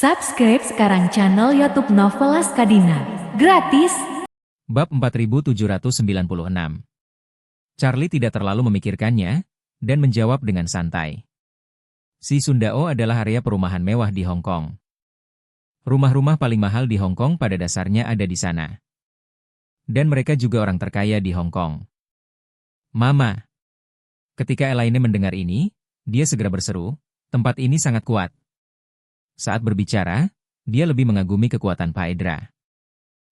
Subscribe sekarang channel YouTube Novelas Kadina. Gratis. Bab 4796. Charlie tidak terlalu memikirkannya, dan menjawab dengan santai. Si Sundao adalah area perumahan mewah di Hong Kong. Rumah-rumah paling mahal di Hong Kong pada dasarnya ada di sana. Dan mereka juga orang terkaya di Hong Kong. Mama. Ketika Elaine mendengar ini, dia segera berseru, tempat ini sangat kuat. Saat berbicara, dia lebih mengagumi kekuatan Phaedra.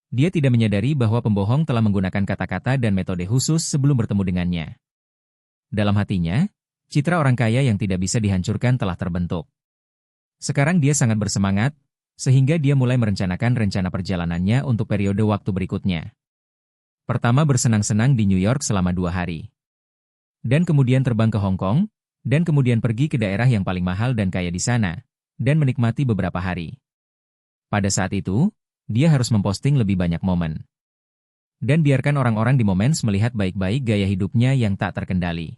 Dia tidak menyadari bahwa pembohong telah menggunakan kata-kata dan metode khusus sebelum bertemu dengannya. Dalam hatinya, citra orang kaya yang tidak bisa dihancurkan telah terbentuk. Sekarang dia sangat bersemangat, sehingga dia mulai merencanakan rencana perjalanannya untuk periode waktu berikutnya. Pertama bersenang-senang di New York selama 2 hari. Dan kemudian terbang ke Hong Kong, dan kemudian pergi ke daerah yang paling mahal dan kaya di sana, dan menikmati beberapa hari. Pada saat itu, dia harus memposting lebih banyak momen. Dan biarkan orang-orang di Moments melihat baik-baik gaya hidupnya yang tak terkendali.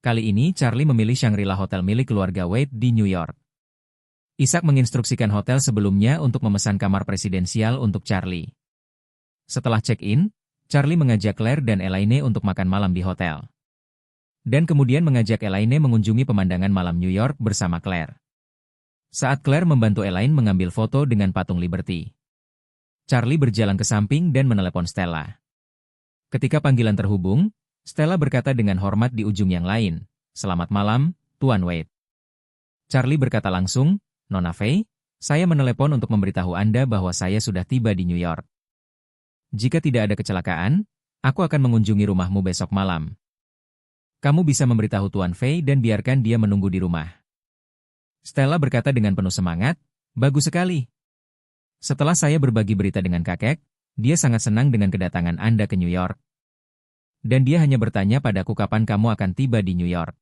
Kali ini Charlie memilih Shangri-La Hotel milik keluarga Wade di New York. Isaac menginstruksikan hotel sebelumnya untuk memesan kamar presidensial untuk Charlie. Setelah check-in, Charlie mengajak Claire dan Elaine untuk makan malam di hotel. Dan kemudian mengajak Elaine mengunjungi pemandangan malam New York bersama Claire. Saat Claire membantu Elaine mengambil foto dengan patung Liberty, Charlie berjalan ke samping dan menelepon Stella. Ketika panggilan terhubung, Stella berkata dengan hormat di ujung yang lain, "Selamat malam, Tuan Wade." Charlie berkata langsung, "Nona Faye, saya menelepon untuk memberitahu Anda bahwa saya sudah tiba di New York. Jika tidak ada kecelakaan, aku akan mengunjungi rumahmu besok malam. Kamu bisa memberitahu Tuan Faye dan biarkan dia menunggu di rumah." Stella berkata dengan penuh semangat, "Bagus sekali. Setelah saya berbagi berita dengan kakek, dia sangat senang dengan kedatangan Anda ke New York. Dan dia hanya bertanya padaku kapan kamu akan tiba di New York."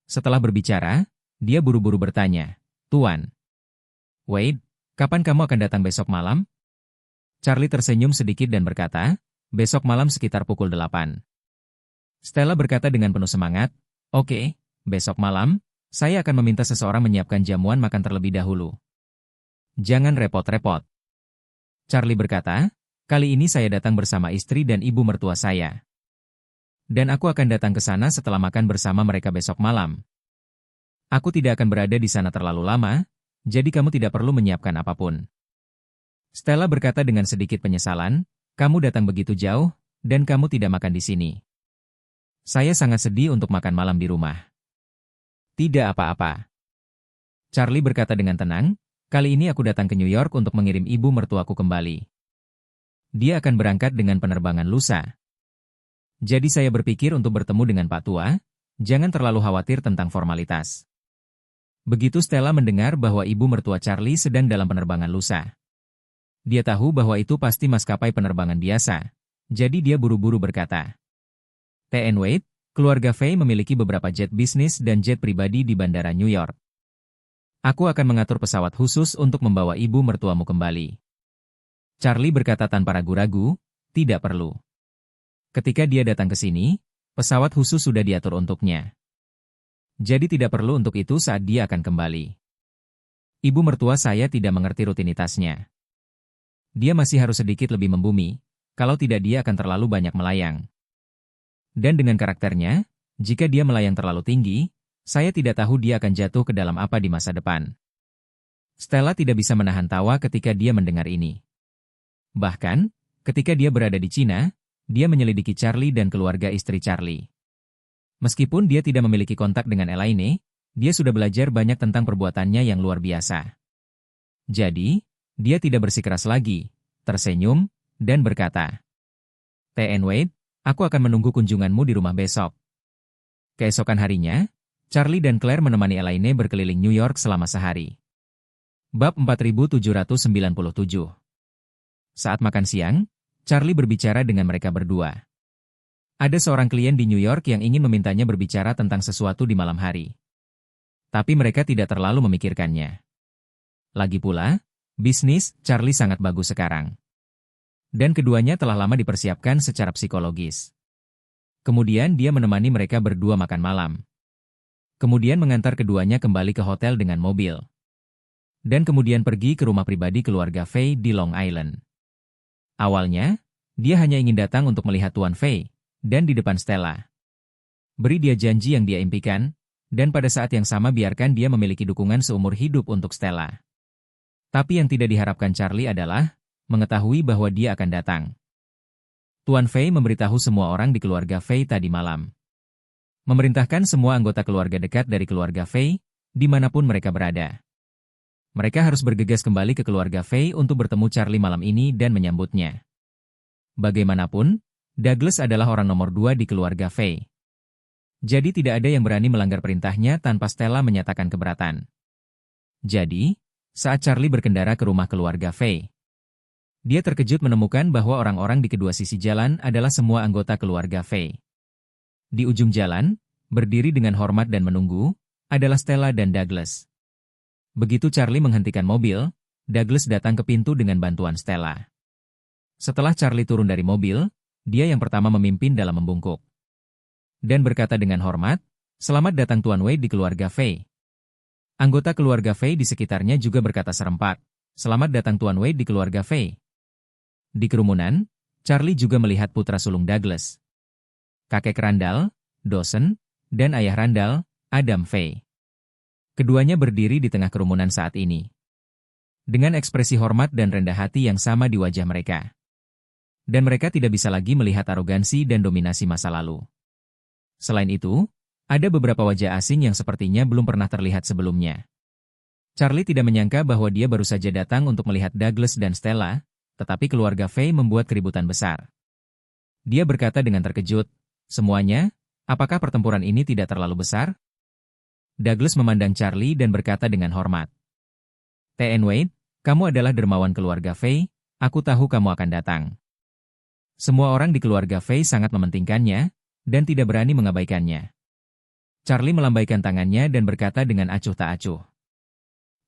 Setelah berbicara, dia buru-buru bertanya, "Tuan Wade, kapan kamu akan datang besok malam?" Charlie tersenyum sedikit dan berkata, "Besok malam sekitar pukul 8. Stella berkata dengan penuh semangat, "Oke, besok malam, saya akan meminta seseorang menyiapkan jamuan makan terlebih dahulu. Jangan repot-repot." Charlie berkata, "Kali ini saya datang bersama istri dan ibu mertua saya. Dan aku akan datang ke sana setelah makan bersama mereka besok malam. Aku tidak akan berada di sana terlalu lama, jadi kamu tidak perlu menyiapkan apapun." Stella berkata dengan sedikit penyesalan, "Kamu datang begitu jauh, dan kamu tidak makan di sini. Saya sangat sedih untuk makan malam di rumah." "Tidak apa-apa." Charlie berkata dengan tenang, "Kali ini aku datang ke New York untuk mengirim ibu mertuaku kembali. Dia akan berangkat dengan penerbangan lusa. Jadi saya berpikir untuk bertemu dengan Pak Tua, jangan terlalu khawatir tentang formalitas." Begitu Stella mendengar bahwa ibu mertua Charlie sedang dalam penerbangan lusa. Dia tahu bahwa itu pasti maskapai penerbangan biasa, jadi dia buru-buru berkata, "T.N. Wade, keluarga Faye memiliki beberapa jet bisnis dan jet pribadi di Bandara New York. Aku akan mengatur pesawat khusus untuk membawa ibu mertuamu kembali." Charlie berkata tanpa ragu-ragu, "Tidak perlu. Ketika dia datang ke sini, pesawat khusus sudah diatur untuknya. Jadi tidak perlu untuk itu saat dia akan kembali. Ibu mertua saya tidak mengerti rutinitasnya. Dia masih harus sedikit lebih membumi, kalau tidak dia akan terlalu banyak melayang. Dan dengan karakternya, jika dia melayang terlalu tinggi, saya tidak tahu dia akan jatuh ke dalam apa di masa depan." Stella tidak bisa menahan tawa ketika dia mendengar ini. Bahkan, ketika dia berada di Cina, dia menyelidiki Charlie dan keluarga istri Charlie. Meskipun dia tidak memiliki kontak dengan Elaine, dia sudah belajar banyak tentang perbuatannya yang luar biasa. Jadi, dia tidak bersikeras lagi, tersenyum, dan berkata, "T.N. Wade, aku akan menunggu kunjunganmu di rumah besok." Keesokan harinya, Charlie dan Claire menemani Elaine berkeliling New York selama sehari. Bab 4797. Saat makan siang, Charlie berbicara dengan mereka berdua. Ada seorang klien di New York yang ingin memintanya berbicara tentang sesuatu di malam hari. Tapi mereka tidak terlalu memikirkannya. Lagi pula, bisnis Charlie sangat bagus sekarang. Dan keduanya telah lama dipersiapkan secara psikologis. Kemudian dia menemani mereka berdua makan malam. Kemudian mengantar keduanya kembali ke hotel dengan mobil. dan kemudian pergi ke rumah pribadi keluarga Fei di Long Island. Awalnya, dia hanya ingin datang untuk melihat Tuan Fei, dan di depan Stella. Beri dia janji yang dia impikan, dan pada saat yang sama biarkan dia memiliki dukungan seumur hidup untuk Stella. Tapi yang tidak diharapkan Charlie adalah mengetahui bahwa dia akan datang. Tuan Fei memberitahu semua orang di keluarga Fei tadi malam. Memerintahkan semua anggota keluarga dekat dari keluarga Fei, dimanapun mereka berada. Mereka harus bergegas kembali ke keluarga Fei untuk bertemu Charlie malam ini dan menyambutnya. Bagaimanapun, Douglas adalah orang nomor 2 di keluarga Fei. Jadi tidak ada yang berani melanggar perintahnya tanpa Stella menyatakan keberatan. Jadi, saat Charlie berkendara ke rumah keluarga Fei, dia terkejut menemukan bahwa orang-orang di kedua sisi jalan adalah semua anggota keluarga Fei. Di ujung jalan, berdiri dengan hormat dan menunggu, adalah Stella dan Douglas. Begitu Charlie menghentikan mobil, Douglas datang ke pintu dengan bantuan Stella. Setelah Charlie turun dari mobil, dia yang pertama memimpin dalam membungkuk. Dan berkata dengan hormat, "Selamat datang Tuan Wade di keluarga Fei." Anggota keluarga Fei di sekitarnya juga berkata serempak, "Selamat datang Tuan Wade di keluarga Fei." Di kerumunan, Charlie juga melihat putra sulung Douglas, kakek Randall, Dawson, dan ayah Randall, Adam Fei. Keduanya berdiri di tengah kerumunan saat ini, dengan ekspresi hormat dan rendah hati yang sama di wajah mereka. Dan mereka tidak bisa lagi melihat arogansi dan dominasi masa lalu. Selain itu, ada beberapa wajah asing yang sepertinya belum pernah terlihat sebelumnya. Charlie tidak menyangka bahwa dia baru saja datang untuk melihat Douglas dan Stella, tetapi keluarga Fei membuat keributan besar. Dia berkata dengan terkejut, "Semuanya, apakah pertempuran ini tidak terlalu besar?" Douglas memandang Charlie dan berkata dengan hormat, "T.N. Wade, kamu adalah dermawan keluarga Fei, aku tahu kamu akan datang." Semua orang di keluarga Fei sangat mementingkannya, dan tidak berani mengabaikannya. Charlie melambaikan tangannya dan berkata dengan acuh tak acuh,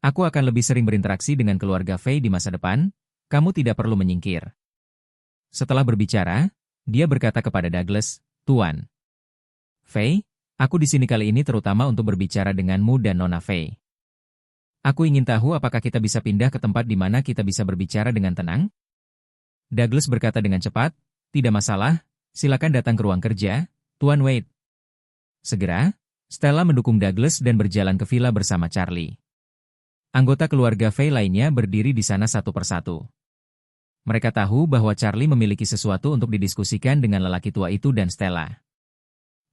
"Aku akan lebih sering berinteraksi dengan keluarga Fei di masa depan, kamu tidak perlu menyingkir." Setelah berbicara, dia berkata kepada Douglas, "Tuan Fei, aku di sini kali ini terutama untuk berbicara denganmu dan Nona Fei. Aku ingin tahu apakah kita bisa pindah ke tempat di mana kita bisa berbicara dengan tenang?" Douglas berkata dengan cepat, "Tidak masalah, silakan datang ke ruang kerja, Tuan Wade." Segera, Stella mendukung Douglas dan berjalan ke villa bersama Charlie. Anggota keluarga Fei lainnya berdiri di sana satu persatu. Mereka tahu bahwa Charlie memiliki sesuatu untuk didiskusikan dengan lelaki tua itu dan Stella.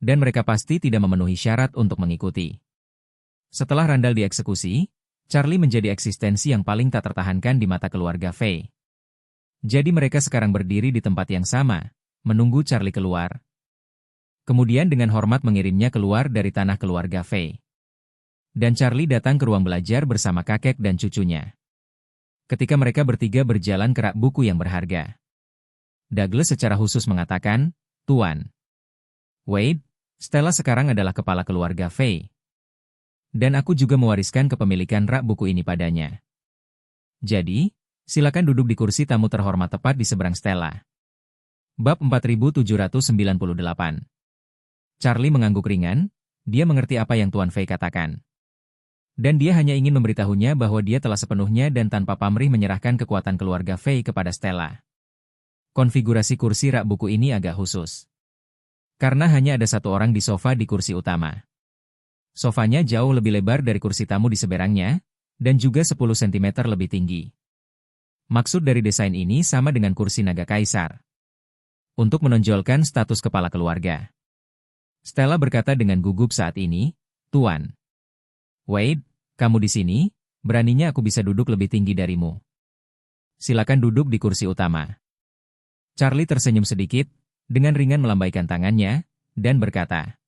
Dan mereka pasti tidak memenuhi syarat untuk mengikuti. Setelah Randall dieksekusi, Charlie menjadi eksistensi yang paling tak tertahankan di mata keluarga Fei. Jadi mereka sekarang berdiri di tempat yang sama, menunggu Charlie keluar. Kemudian dengan hormat mengirimnya keluar dari tanah keluarga Fei. Dan Charlie datang ke ruang belajar bersama kakek dan cucunya. Ketika mereka bertiga berjalan ke rak buku yang berharga, Douglas secara khusus mengatakan, "Tuan Wade, Stella sekarang adalah kepala keluarga Fei. Dan aku juga mewariskan kepemilikan rak buku ini padanya. Jadi, silakan duduk di kursi tamu terhormat tepat di seberang Stella." Bab 4798. Charlie mengangguk ringan, dia mengerti apa yang Tuan Fei katakan. Dan dia hanya ingin memberitahunya bahwa dia telah sepenuhnya dan tanpa pamrih menyerahkan kekuatan keluarga Fei kepada Stella. Konfigurasi kursi rak buku ini agak khusus. Karena hanya ada satu orang di sofa di kursi utama. Sofanya jauh lebih lebar dari kursi tamu di seberangnya, dan juga 10 cm lebih tinggi. Maksud dari desain ini sama dengan kursi naga kaisar. Untuk menonjolkan status kepala keluarga. Stella berkata dengan gugup saat ini, "Tuan Wade, kamu di sini, beraninya aku bisa duduk lebih tinggi darimu. Silakan duduk di kursi utama." Charlie tersenyum sedikit, dengan ringan melambaikan tangannya, dan berkata,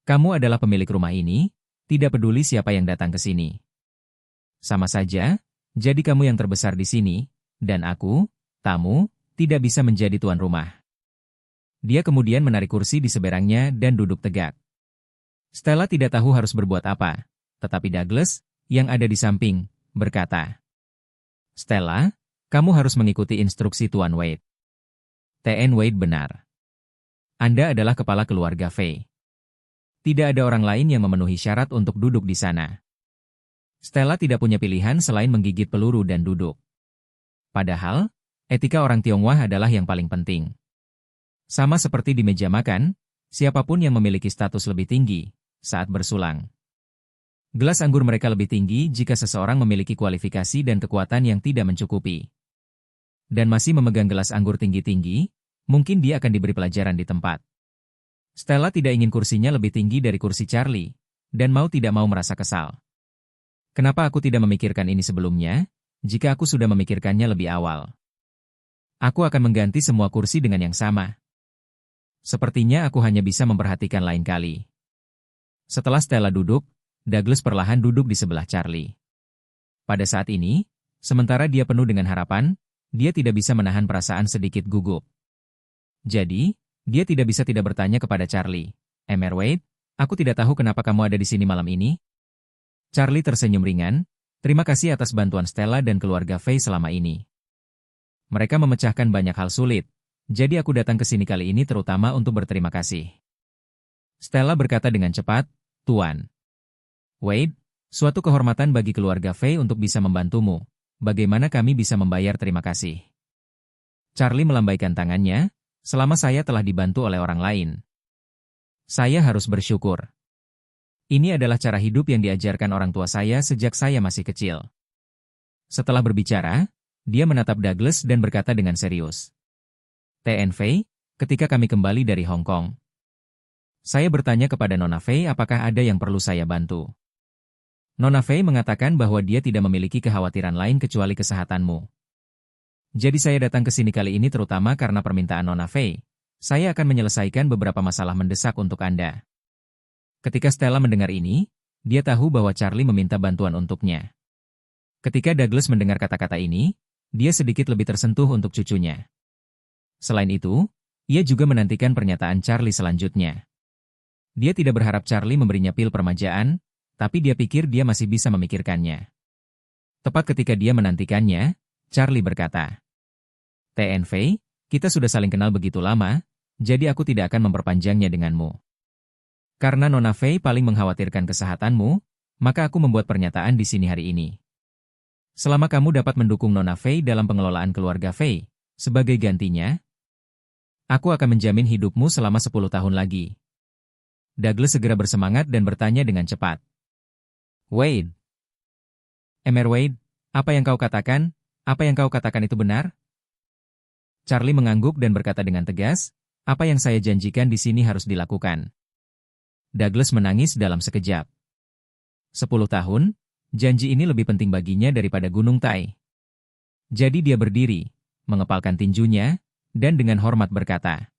"Kamu adalah pemilik rumah ini, tidak peduli siapa yang datang ke sini. Sama saja, jadi kamu yang terbesar di sini, dan aku, tamu, tidak bisa menjadi tuan rumah." Dia kemudian menarik kursi di seberangnya dan duduk tegak. Stella tidak tahu harus berbuat apa, tetapi Douglas, yang ada di samping, berkata, "Stella, kamu harus mengikuti instruksi Tuan Wade." T.N. Wade benar. Anda adalah kepala keluarga Fei. Tidak ada orang lain yang memenuhi syarat untuk duduk di sana. Stella tidak punya pilihan selain menggigit peluru dan duduk. Padahal, etika orang Tionghoa adalah yang paling penting. Sama seperti di meja makan, siapapun yang memiliki status lebih tinggi saat bersulang. Gelas anggur mereka lebih tinggi jika seseorang memiliki kualifikasi dan kekuatan yang tidak mencukupi. Dan masih memegang gelas anggur tinggi-tinggi, mungkin dia akan diberi pelajaran di tempat. Stella tidak ingin kursinya lebih tinggi dari kursi Charlie, dan mau tidak mau merasa kesal. Kenapa aku tidak memikirkan ini sebelumnya, jika aku sudah memikirkannya lebih awal? Aku akan mengganti semua kursi dengan yang sama. Sepertinya aku hanya bisa memperhatikan lain kali. Setelah Stella duduk, Douglas perlahan duduk di sebelah Charlie. Pada saat ini, sementara dia penuh dengan harapan, dia tidak bisa menahan perasaan sedikit gugup. Jadi, dia tidak bisa tidak bertanya kepada Charlie, Wade, aku tidak tahu kenapa kamu ada di sini malam ini. Charlie tersenyum ringan, terima kasih atas bantuan Stella dan keluarga Faye selama ini. Mereka memecahkan banyak hal sulit, jadi aku datang ke sini kali ini terutama untuk berterima kasih. Stella berkata dengan cepat, Tuan Wade, suatu kehormatan bagi keluarga Faye untuk bisa membantumu. Bagaimana kami bisa membayar terima kasih? Charlie melambaikan tangannya, selama saya telah dibantu oleh orang lain. Saya harus bersyukur. Ini adalah cara hidup yang diajarkan orang tua saya sejak saya masih kecil. Setelah berbicara, dia menatap Douglas dan berkata dengan serius. T.N. Faye, ketika kami kembali dari Hong Kong, saya bertanya kepada Nona Faye apakah ada yang perlu saya bantu. Nona Faye mengatakan bahwa dia tidak memiliki kekhawatiran lain kecuali kesehatanmu. Jadi saya datang ke sini kali ini terutama karena permintaan Nona Faye. Saya akan menyelesaikan beberapa masalah mendesak untuk Anda. Ketika Stella mendengar ini, dia tahu bahwa Charlie meminta bantuan untuknya. Ketika Douglas mendengar kata-kata ini, dia sedikit lebih tersentuh untuk cucunya. Selain itu, ia juga menantikan pernyataan Charlie selanjutnya. Dia tidak berharap Charlie memberinya pil permajaan, tapi dia pikir dia masih bisa memikirkannya. Tepat ketika dia menantikannya, Charlie berkata, T.N. Faye, kita sudah saling kenal begitu lama, jadi aku tidak akan memperpanjangnya denganmu. Karena Nona Faye paling mengkhawatirkan kesehatanmu, maka aku membuat pernyataan di sini hari ini. Selama kamu dapat mendukung Nona Faye dalam pengelolaan keluarga Faye, sebagai gantinya, aku akan menjamin hidupmu selama 10 tahun lagi. Douglas segera bersemangat dan bertanya dengan cepat. Wade. Wade, apa yang kau katakan? Apa yang kau katakan itu benar? Charlie mengangguk dan berkata dengan tegas, apa yang saya janjikan di sini harus dilakukan. Douglas menangis dalam sekejap. 10 tahun, janji ini lebih penting baginya daripada Gunung Tai. Jadi dia berdiri, mengepalkan tinjunya, dan dengan hormat berkata,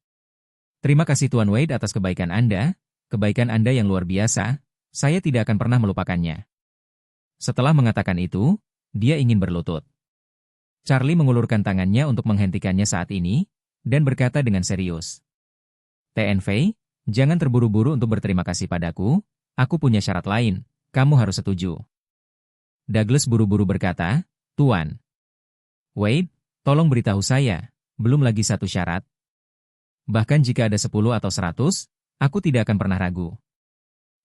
terima kasih Tuan Wade atas kebaikan Anda yang luar biasa, saya tidak akan pernah melupakannya. Setelah mengatakan itu, dia ingin berlutut. Charlie mengulurkan tangannya untuk menghentikannya saat ini, dan berkata dengan serius, T.N. Faye, jangan terburu-buru untuk berterima kasih padaku, aku punya syarat lain, kamu harus setuju. Douglas buru-buru berkata, Tuan Wade, tolong beritahu saya, belum lagi satu syarat. Bahkan jika ada 10 atau 100, aku tidak akan pernah ragu.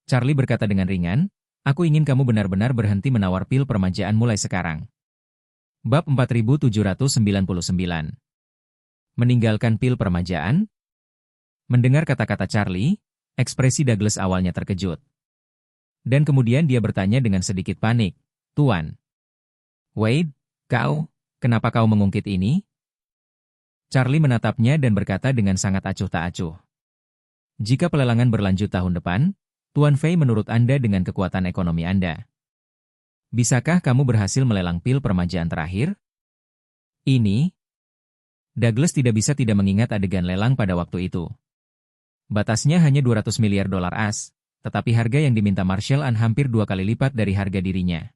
Charlie berkata dengan ringan, aku ingin kamu benar-benar berhenti menawar pil permajaan mulai sekarang. Bab 4799. Meninggalkan pil permajaan? Mendengar kata-kata Charlie, ekspresi Douglas awalnya terkejut. Dan kemudian dia bertanya dengan sedikit panik, Tuan Wade, kenapa kau mengungkit ini? Charlie menatapnya dan berkata dengan sangat acuh tak acuh. Jika pelelangan berlanjut tahun depan, Tuan Faye menurut Anda dengan kekuatan ekonomi Anda, bisakah kamu berhasil melelang pil permajaan terakhir? Ini? Douglas tidak bisa tidak mengingat adegan lelang pada waktu itu. Batasnya hanya 200 miliar dolar AS, tetapi harga yang diminta Marshall hampir 2 kali lipat dari harga dirinya.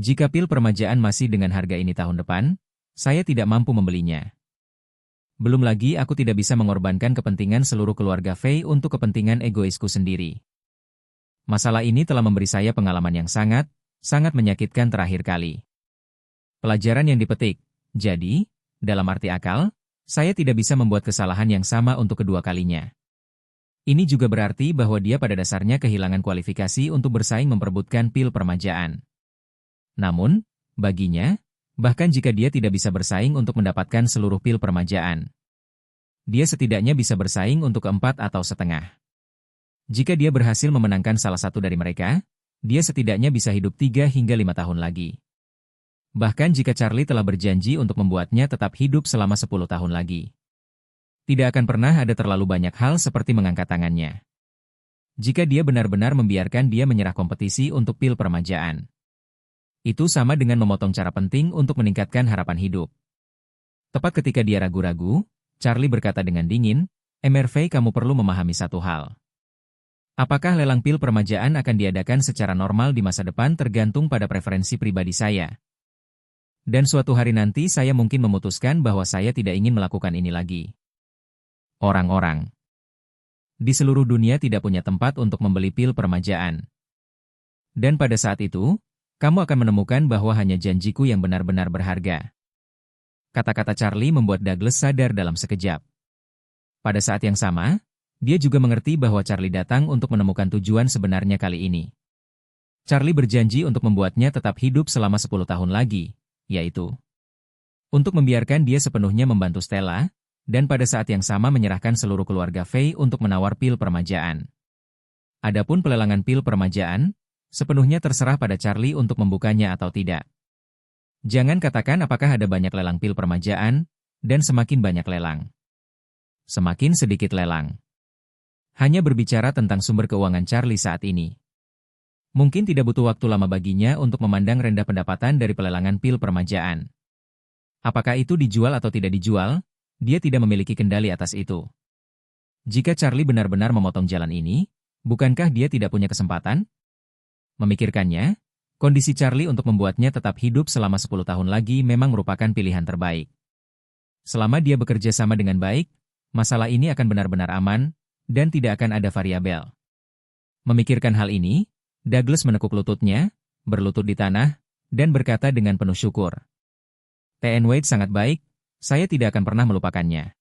Jika pil permajaan masih dengan harga ini tahun depan, saya tidak mampu membelinya. Belum lagi aku tidak bisa mengorbankan kepentingan seluruh keluarga Faye untuk kepentingan egoisku sendiri. Masalah ini telah memberi saya pengalaman yang sangat menyakitkan terakhir kali. Pelajaran yang dipetik, jadi, dalam arti akal, saya tidak bisa membuat kesalahan yang sama untuk kedua kalinya. Ini juga berarti bahwa dia pada dasarnya kehilangan kualifikasi untuk bersaing memperebutkan pil permajaan. Namun, baginya, bahkan jika dia tidak bisa bersaing untuk mendapatkan seluruh pil permajaan, dia setidaknya bisa bersaing untuk keempat atau setengah. Jika dia berhasil memenangkan salah satu dari mereka, dia setidaknya bisa hidup 3 hingga 5 tahun lagi. Bahkan jika Charlie telah berjanji untuk membuatnya tetap hidup selama 10 tahun lagi. Tidak akan pernah ada terlalu banyak hal seperti mengangkat tangannya. Jika dia benar-benar membiarkan dia menyerah kompetisi untuk pil permajaan. Itu sama dengan memotong cara penting untuk meningkatkan harapan hidup. Tepat ketika dia ragu-ragu, Charlie berkata dengan dingin, "MRV, kamu perlu memahami satu hal. Apakah lelang pil permajaan akan diadakan secara normal di masa depan tergantung pada preferensi pribadi saya. Dan suatu hari nanti saya mungkin memutuskan bahwa saya tidak ingin melakukan ini lagi. Orang-orang di seluruh dunia tidak punya tempat untuk membeli pil permajaan. Dan pada saat itu, kamu akan menemukan bahwa hanya janjiku yang benar-benar berharga." Kata-kata Charlie membuat Douglas sadar dalam sekejap. Pada saat yang sama, dia juga mengerti bahwa Charlie datang untuk menemukan tujuan sebenarnya kali ini. Charlie berjanji untuk membuatnya tetap hidup selama 10 tahun lagi, yaitu untuk membiarkan dia sepenuhnya membantu Stella, dan pada saat yang sama menyerahkan seluruh keluarga Faye untuk menawar pil permajaan. Adapun pelelangan pil permajaan, sepenuhnya terserah pada Charlie untuk membukanya atau tidak. Jangan katakan apakah ada banyak lelang pil permajaan, dan semakin banyak lelang, semakin sedikit lelang. Hanya berbicara tentang sumber keuangan Charlie saat ini. Mungkin tidak butuh waktu lama baginya untuk memandang rendah pendapatan dari pelelangan pil permajaan. Apakah itu dijual atau tidak dijual, dia tidak memiliki kendali atas itu. Jika Charlie benar-benar memotong jalan ini, bukankah dia tidak punya kesempatan? Memikirkannya, kondisi Charlie untuk membuatnya tetap hidup selama 10 tahun lagi memang merupakan pilihan terbaik. Selama dia bekerja sama dengan baik, masalah ini akan benar-benar aman, dan tidak akan ada variabel. Memikirkan hal ini, Douglas menekuk lututnya, berlutut di tanah, dan berkata dengan penuh syukur. "T.N. Wade sangat baik, saya tidak akan pernah melupakannya."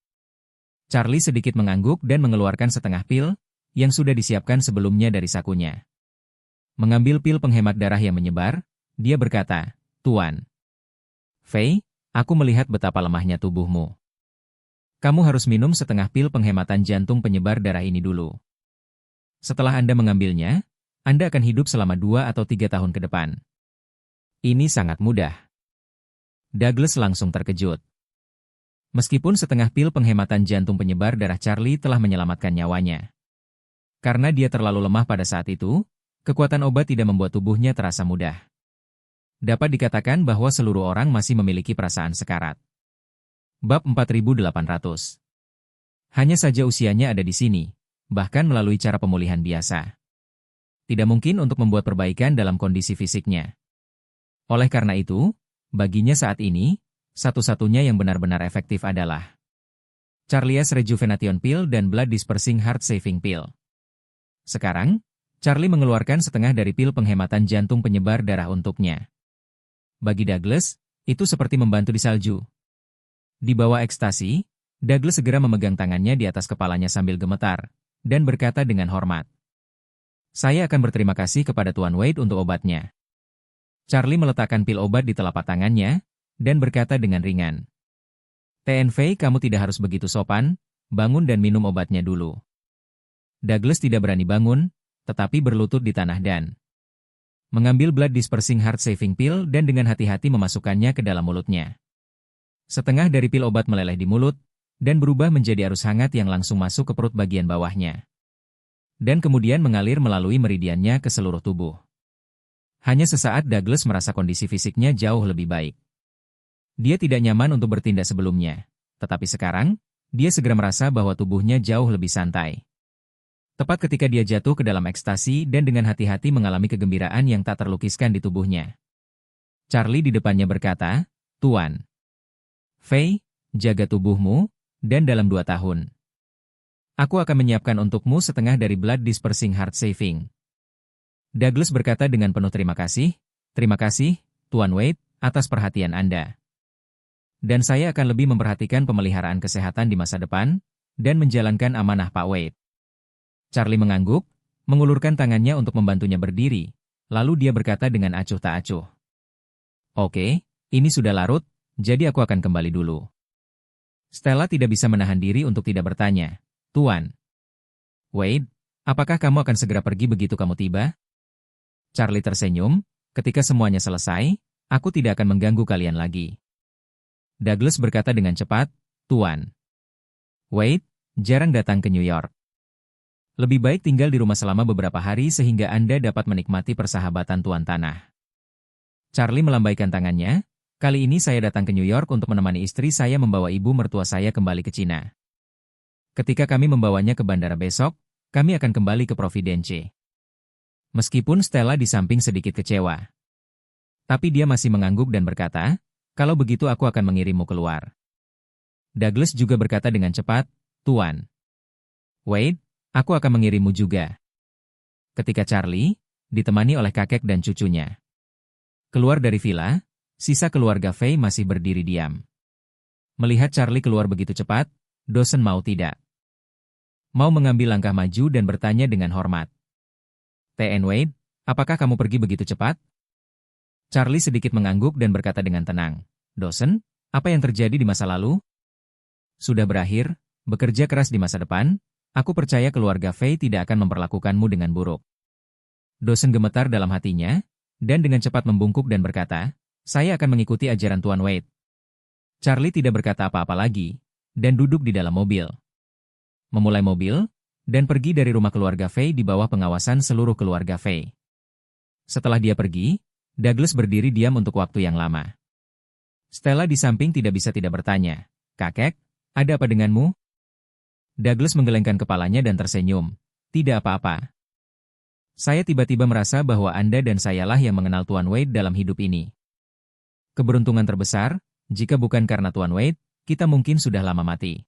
Charlie sedikit mengangguk dan mengeluarkan setengah pil, yang sudah disiapkan sebelumnya dari sakunya. Mengambil pil penghemat darah yang menyebar, dia berkata, "Tuan Faye, aku melihat betapa lemahnya tubuhmu. Kamu harus minum setengah pil penghematan jantung penyebar darah ini dulu. Setelah Anda mengambilnya, Anda akan hidup selama 2 atau 3 tahun ke depan." Ini sangat mudah. Douglas langsung terkejut. Meskipun setengah pil penghematan jantung penyebar darah Charlie telah menyelamatkan nyawanya. Karena dia terlalu lemah pada saat itu, kekuatan obat tidak membuat tubuhnya terasa mudah. Dapat dikatakan bahwa seluruh orang masih memiliki perasaan sekarat. Bab 4800. Hanya saja usianya ada di sini, bahkan melalui cara pemulihan biasa. Tidak mungkin untuk membuat perbaikan dalam kondisi fisiknya. Oleh karena itu, baginya saat ini, satu-satunya yang benar-benar efektif adalah Charlie's Rejuvenation Pill dan Blood Dispersing Heart Saving Pill. Sekarang, Charlie mengeluarkan setengah dari pil penghematan jantung penyebar darah untuknya. Bagi Douglas, itu seperti membantu di salju. Di bawah ekstasi, Douglas segera memegang tangannya di atas kepalanya sambil gemetar, dan berkata dengan hormat, "Saya akan berterima kasih kepada Tuan Wade untuk obatnya." Charlie meletakkan pil obat di telapak tangannya, dan berkata dengan ringan, "T.N. Faye, kamu tidak harus begitu sopan, bangun dan minum obatnya dulu." Douglas tidak berani bangun, tetapi berlutut di tanah dan mengambil Blood Dispersing Heart Saving Pill dan dengan hati-hati memasukkannya ke dalam mulutnya. Setengah dari pil obat meleleh di mulut, dan berubah menjadi arus hangat yang langsung masuk ke perut bagian bawahnya. Dan kemudian mengalir melalui meridiannya ke seluruh tubuh. Hanya sesaat Douglas merasa kondisi fisiknya jauh lebih baik. Dia tidak nyaman untuk bertindak sebelumnya, tetapi sekarang, dia segera merasa bahwa tubuhnya jauh lebih santai. Tepat ketika dia jatuh ke dalam ekstasi dan dengan hati-hati mengalami kegembiraan yang tak terlukiskan di tubuhnya. Charlie di depannya berkata, "Tuan Faye, jaga tubuhmu, dan dalam 2 tahun. Aku akan menyiapkan untukmu setengah dari Blood Dispersing Heart Saving." Douglas berkata dengan penuh terima kasih, "Terima kasih, Tuan Wade, atas perhatian Anda. Dan saya akan lebih memperhatikan pemeliharaan kesehatan di masa depan, dan menjalankan amanah Pak Wade." Charlie mengangguk, mengulurkan tangannya untuk membantunya berdiri, lalu dia berkata dengan acuh tak acuh, Oke, ini sudah larut, jadi aku akan kembali dulu. Stella tidak bisa menahan diri untuk tidak bertanya. Tuan. Wade, apakah kamu akan segera pergi begitu kamu tiba? Charlie tersenyum, ketika semuanya selesai, aku tidak akan mengganggu kalian lagi. Douglas berkata dengan cepat, Tuan. Wade, jarang datang ke New York. Lebih baik tinggal di rumah selama beberapa hari sehingga Anda dapat menikmati persahabatan Tuan Tanah. Charlie melambaikan tangannya, kali ini saya datang ke New York untuk menemani istri saya membawa ibu mertua saya kembali ke Cina. Ketika kami membawanya ke bandara besok, kami akan kembali ke Providence. Meskipun Stella di samping sedikit kecewa. Tapi dia masih mengangguk dan berkata, kalau begitu aku akan mengirimmu keluar. Douglas juga berkata dengan cepat, Tuan. Wade, aku akan mengirimmu juga. Ketika Charlie, ditemani oleh kakek dan cucunya, keluar dari villa, sisa keluarga Fay masih berdiri diam. Melihat Charlie keluar begitu cepat, Dawson mau tidak mau mengambil langkah maju dan bertanya dengan hormat. T.N. Wade, apakah kamu pergi begitu cepat? Charlie sedikit mengangguk dan berkata dengan tenang, Dawson, apa yang terjadi di masa lalu? Sudah berakhir, bekerja keras di masa depan, aku percaya keluarga Fay tidak akan memperlakukanmu dengan buruk. Dawson gemetar dalam hatinya, dan dengan cepat membungkuk dan berkata, saya akan mengikuti ajaran Tuan Wade. Charlie tidak berkata apa-apa lagi, dan duduk di dalam mobil. Memulai mobil, dan pergi dari rumah keluarga Fay di bawah pengawasan seluruh keluarga Fay. Setelah dia pergi, Douglas berdiri diam untuk waktu yang lama. Stella di samping tidak bisa tidak bertanya, kakek, ada apa denganmu? Douglas menggelengkan kepalanya dan tersenyum, tidak apa-apa. Saya tiba-tiba merasa bahwa Anda dan sayalah yang mengenal Tuan Wade dalam hidup ini. Keberuntungan terbesar, jika bukan karena Tuan Wade, kita mungkin sudah lama mati.